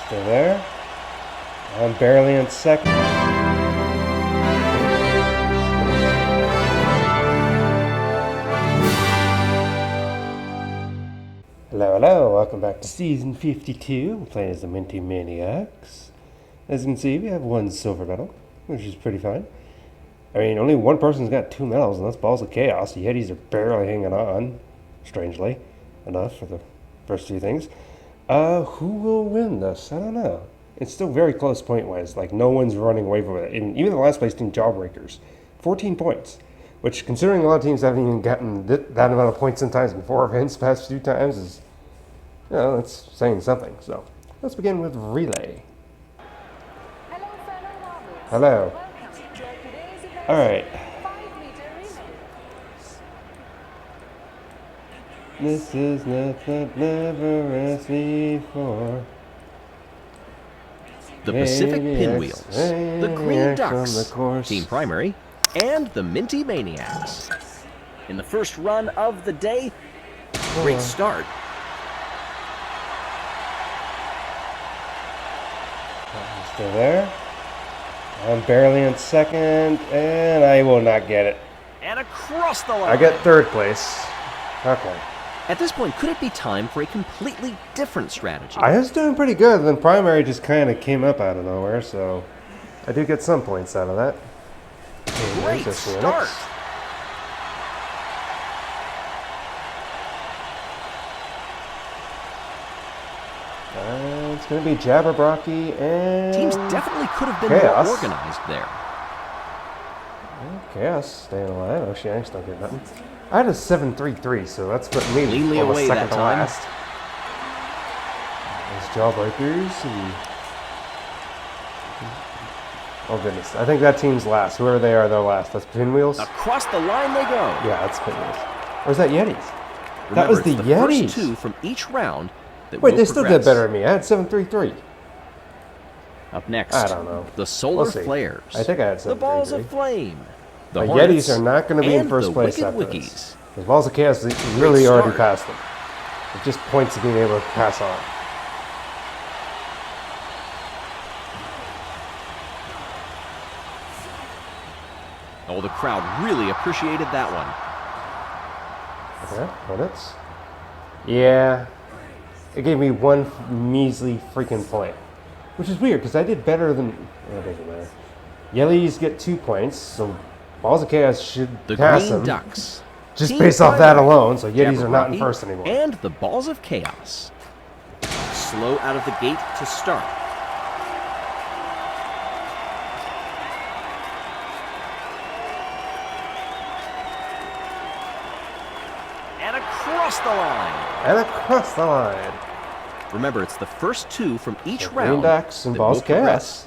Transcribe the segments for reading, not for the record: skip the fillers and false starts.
Still there. I'm barely in second. Hello, hello. Welcome back to Season 52. We're playing as the Minty Maniacs. As you can see, we have one silver medal, which is pretty fine. I mean, only one person's got 2 medals, and that's Balls of Chaos. The Yetis are barely hanging on, strangely enough, for the first two things. Who will win this? I don't know. It's still very close point-wise. Like, no one's running away from it. And even the last place team, Jawbreakers, 14 points. Which, considering a lot of teams haven't even gotten that amount of points sometimes before events past few times, is, you know, that's saying something. So, let's begin with Relay. Hello, fellow marbles. Hello. Welcome to today's event. Alright. 5-meter relay. This is nothing never asked before. The Pacific Maniacs, Pinwheels, the Green maniacs on Ducks, the course. Team Primary, and the Minty Maniacs. In the first run of the day, great start. Still there. I'm barely in second, and I will not get it. And across the line. I get third place. Okay. At this point, could it be time for a completely different strategy? I was doing pretty good, then primary just kind of came up out of nowhere, so I do get some points out of that. Great start. It's going to be Jabberwocky and Teams definitely could have been Chaos. more organized there. Chaos staying alive. Oh, she ain't still getting nothing. I had a 7-3-3, so that's put me Cleanly almost away second that to time. last. There's Jawbreakers and... Oh goodness, I think that team's last. Whoever they are, they're last. That's Pinwheels? Across the line they go. Yeah, that's Pinwheels. Or is that Yetis? Remember, That was the it's Yetis. first two from each round that Wait, will they still did progress. better than me. I had 7-3-3. Up next, I don't know. the Solar We'll see. Flares. I think I had the Balls of 7-3-3. Flame. The Hornets, Yetis are not going to be in and first the place Wicked after Wickies. this. Because Balls of Chaos is really already start. past them. It just points to being able to pass on. Oh, the crowd really appreciated that one. Okay, Hornets. Yeah. It gave me one measly freaking point. Which is weird, because I did better than... Oh, it doesn't matter. Jelle'S get 2 points, so Balls of Chaos should The pass Green them. Ducks. Just Team based off that Primary, alone, so Yetis are not in Jabberwocky, first anymore. And the Balls of Chaos. Slow out of the gate to start. And across the line. And across the line. Remember, it's the first two from each So round Green Ducks and that Balls will of Chaos. progress.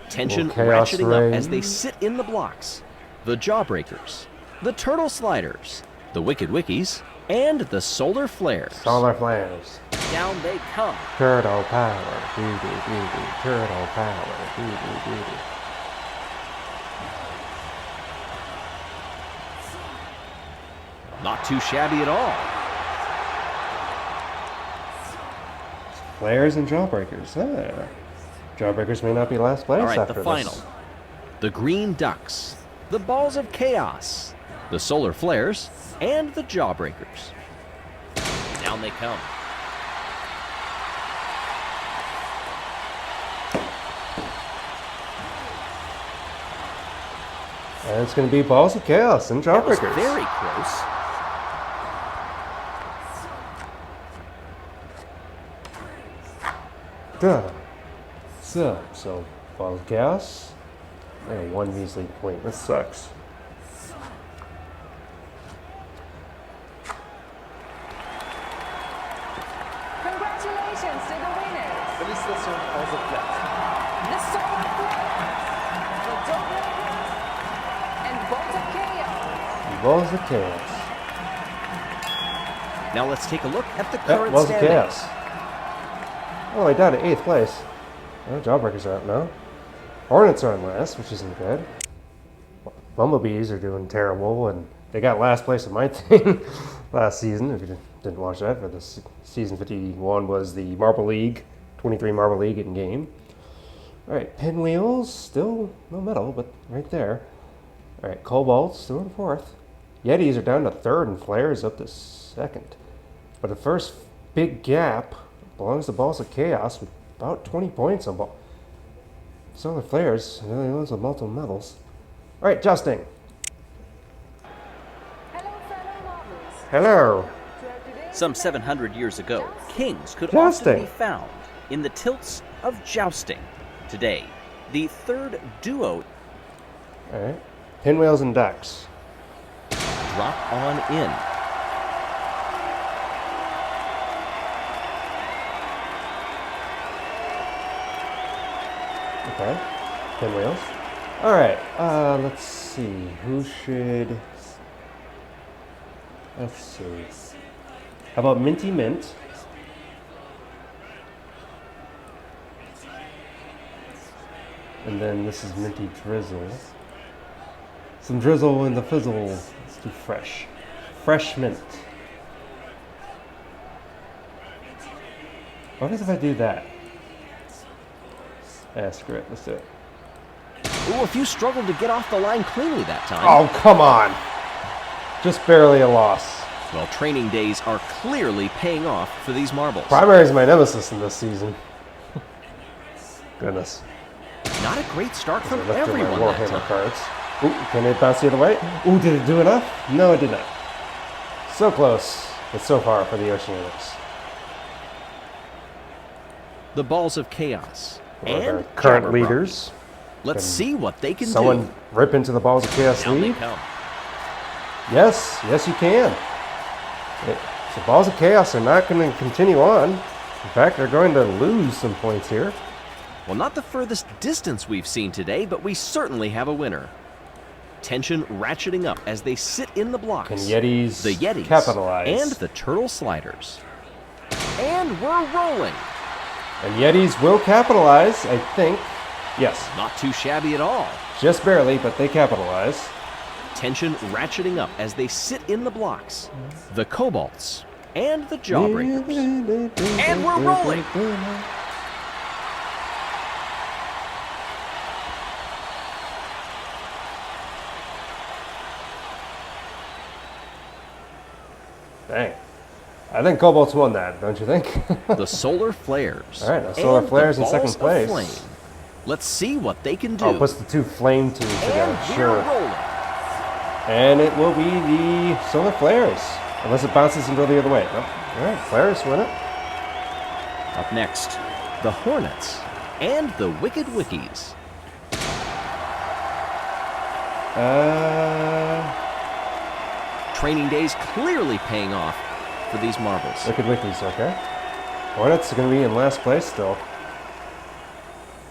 Tension Little Chaos ratcheting Ray. up as they sit in the blocks. The Jawbreakers, the Turtle Sliders, the Wicked Wickies, and the Solar Flares. Solar Flares. Down they come. Turtle power. Doo-doo-doo-doo. Turtle power. Doo-doo-doo-doo. Not too shabby at all. Flares and Jawbreakers. Ah. Jawbreakers may not be last place All right, after the this. final. The Green Ducks, the Balls of Chaos, the Solar Flares, and the Jawbreakers. Down they come. And it's going to be Balls of Chaos and That was Jawbreakers. very close. Duh. So Balls of Chaos. And 1 measly point. This sucks. Congratulations to the winners. Félicitations aux athlètes. The Solar Flares, the Jawbreakers, and Balls of Chaos. Balls of Chaos. Now let's take a look at the Yep, current Balls of standings. Chaos. Oh, I died at 8th place. Oh, Jawbreakers are up now. Hornets are in last, which isn't good. Bumblebees are doing terrible, and they got last place in my thing last season. If you didn't watch that, for the season 51 was the Marble League 23 Marble League in game. All right, Pinwheels, still no medal, but right there. All right, Cobalt's still in fourth. Yetis are down to third and Flares up to second. But the first big gap belongs to Balls of Chaos with about 20 points on ball. Solar Flares, the only ones with multiple medals. All right, Justin. Hello, fellow marbles. Hello. Some 700 years ago, kings could Jousting. often be found in the tilts of jousting. Today, the third duo All right, Pinwheels and Ducks. drop on in. Okay, Pinwheels. All right, let's see. Who should... Let's see. How about Minty Mint? And then this is Minty Drizzle. Some drizzle in the fizzle. Let's do fresh. Fresh mint. What if I do that? Screw it. Let's do it. Ooh, a few struggled to get off the line cleanly that time. Oh, come on. Just barely a loss. Well, training days are clearly paying off for these marbles. Primary is my nemesis in this season. Goodness. Not a great start from I left in my everyone that Warhammer time. cards. Ooh, can it bounce the other way? Ooh, did it do enough? No, it did not. So close, but so far for the Oceanics. The Balls of Chaos One of our and current Jabberwocky. leaders. Let's see what they can Someone do. rip into the Balls of Chaos Down they lead? come. Yes, yes you can. The Balls of Chaos are not going to continue on. In fact, they're going to lose some points here. Well, not the furthest distance we've seen today, but we certainly have a winner. Tension ratcheting up as they sit in the blocks. Can Yetis the Yetis capitalize? and the Turtle Sliders. And we're rolling. And Yetis will capitalize, I think. Yes, Not too shabby at all. just barely, but they capitalize. Tension ratcheting up as they sit in the blocks. The Cobalts and the Jawbreakers. And we're rolling. Dang. I think Cobalt's won that, don't you think? The Solar Flares. All right, now Solar and the Flares in Balls second of place. Flame. Let's see what they can do. Oh, puts the two flame teams together, and we're sure. rolling. And it will be the Solar Flares, unless it bounces and go the other way. Nope. All right, Flares win it. Up next, the Hornets and the Wicked Wickies. Training days clearly paying off for these marbles. Wicked Wickies, okay. Hornets are going to be in last place still.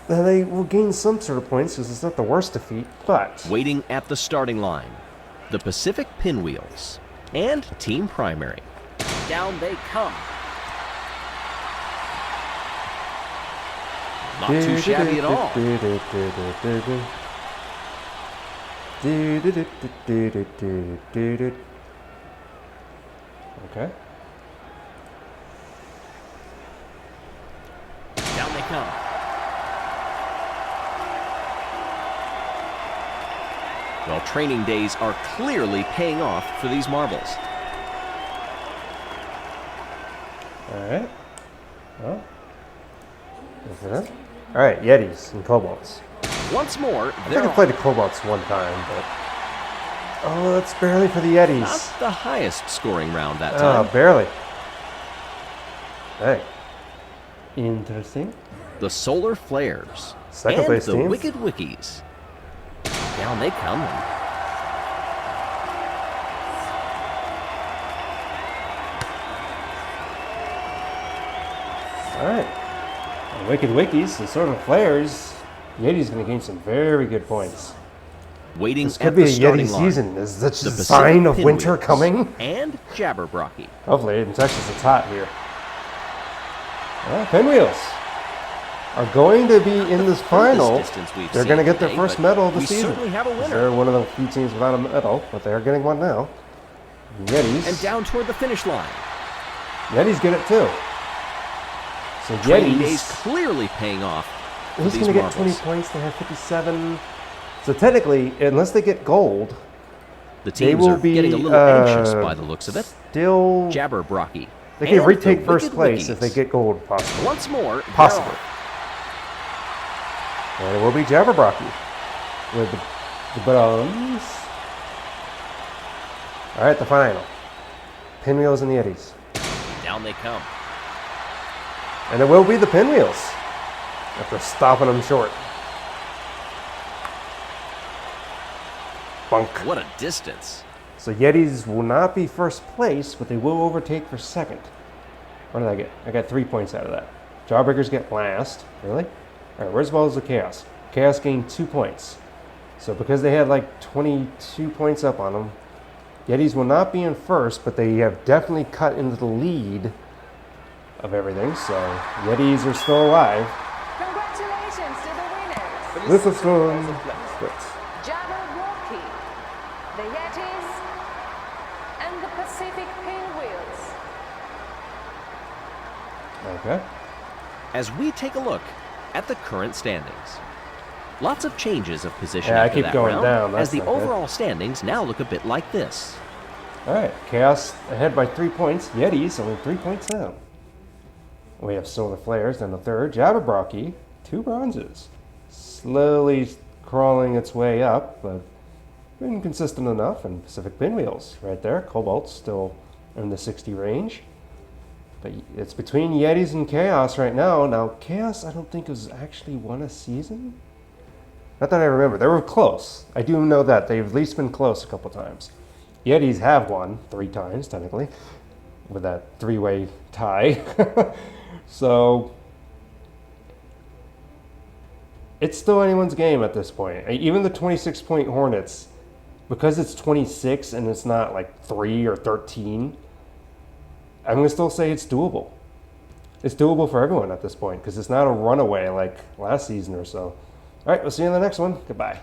Now they will gain some sort of points because it's not the worst defeat, but... Waiting at the starting line, the Pacific Pinwheels and Team Primary. Down they come. Not too shabby at all. Okay. Down they come. Well, training days are clearly paying off for these marbles. Alright. Well. Is it? Alright, Yetis and Cobalts. Once more, I think they're I played the Cobalts one time, but... Oh, that's barely for the Yetis. not the highest scoring round that Oh, time. barely. Hey. Interesting. The Solar Flares Second and place the team. Wicked Wickies. Down they come. Alright. The Wicked Wickies, the sort of Flares, Yeti's going to gain some very good points. Waiting This could at be the a starting Yeti line. season. Is that just The a Pacific sign of winter Pinwheels coming? And Jabberwocky. Hopefully, in Texas it's hot here. Well, Pinwheels are going to be in this final. Distance we've They're seen going to get their today, first but medal of the we season. certainly have a winner. They're one of the few teams without a medal, but they are getting one now. Yetis. And down toward the finish line. Yetis get it too. So Training days Yetis, clearly paying off for who's these going to get 20 marbles. points? They have 57. So technically, unless they get gold, The they teams will are be getting a little anxious by the looks of it. Still, Jabberwocky. they can and retake the first Wicked place if they Wickies. get gold, possibly. Once more, Possibly. they're off. And it will be Jabberwocky with the bronze. All right, the final. Pinwheels and Yetis. Down they come. And it will be the Pinwheels after stopping them short. Bunk. What a distance. So Yetis will not be first place, but they will overtake for second. What did I get? I got 3 points out of that. Jawbreakers get last. Really? All right, where's Balls of Chaos? Chaos gained 2 points. So because they had like 22 points up on them, Yetis will not be in first, but they have definitely cut into the lead of everything. So Yetis are still alive. Congratulations to the winners. This is Balls fun. of Flex. But Jabberwocky, the Yetis, and the Pacific Pinwheels. okay. As we take a look at the current standings. Lots of changes of position Yeah, I after keep that going round, down. as That's the not good. overall standings now look a bit like this. All right, Chaos ahead by 3 points. Yetis only 3 points down. We have Solar Flares in the third. Jabberwocky, 2 bronzes. Slowly crawling its way up, but been consistent enough. And Pacific Pinwheels right there. Cobalt's still in the 60 range. But it's between Yetis and Chaos right now. Now, Chaos, I don't think has actually won a season. Not that I remember. They were close. I do know that. They've at least been close a couple times. Yetis have won 3 times, technically, with that 3-way tie. So, it's still anyone's game at this point. Even the 26-point Hornets, because it's 26 and it's not like 3 or 13, I'm going to still say it's doable. It's doable for everyone at this point because it's not a runaway like last season or so. All right, we'll see you in the next one. Goodbye.